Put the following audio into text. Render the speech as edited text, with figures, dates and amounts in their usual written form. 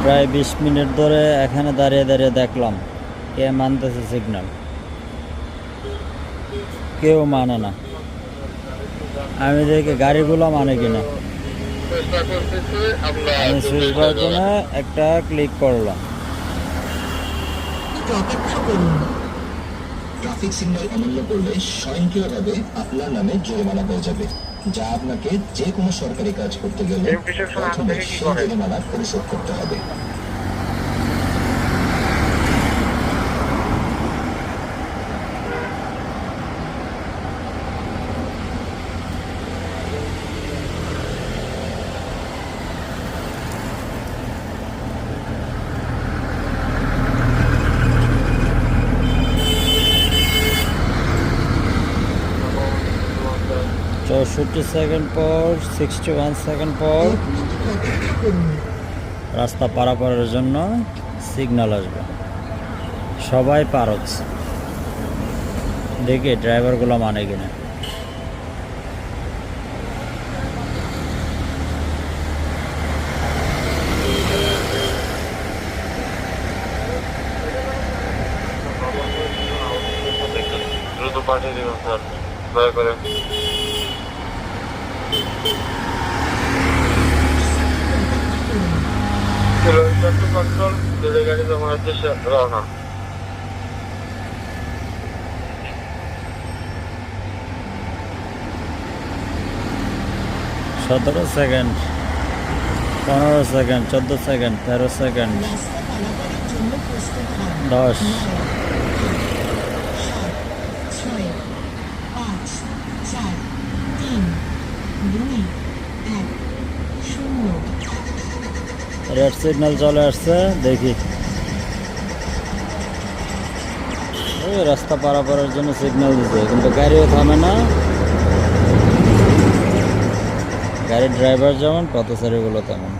প্রায় 20 মিনিট ধরে এখানে দাঁড়িয়ে দাঁড়িয়ে দেখলাম কে মানতেছে সিগন্যাল, কেউ মানে না। আমি দেখি গাড়িগুলো মানে কিনা। আমি সুইচ বাটনে একটা ক্লিক করলাম। অপেক্ষা করুন। ট্রাফিক সিগন্যাল অমান্য করলে স্বয়ংক্রিয়ভাবে আপনার নামে জরিমানা হয়ে যাবে, যা আপনাকে যে কোনো সরকারি কাজ করতে গেলে প্রথমে সেই জরিমানা পরিশোধ করতে হবে। চৌষট্টি সেকেন্ড পর, 61 সেকেন্ড পর রাস্তা পারাপারের জন্য সিগন্যাল আসবে। সবাই পার হচ্ছে, দেখি ড্রাইভারগুলো মানে কিনা। দ্রুত পাঠিয়ে দিবেন স্যার, দয়া করে। কন্ট্রোল গাড়ি জমা হচ্ছে রওনা। 17 second, 15 second, 14 second, 13 second, 10। Red signal চলে আসছে, দেখি। ওই রাস্তা পারাপারের জন্য সিগন্যাল দিচ্ছে, কিন্তু গাড়িও থামে না। গাড়ির ড্রাইভার যেমন, পথচারীগুলো তেমন।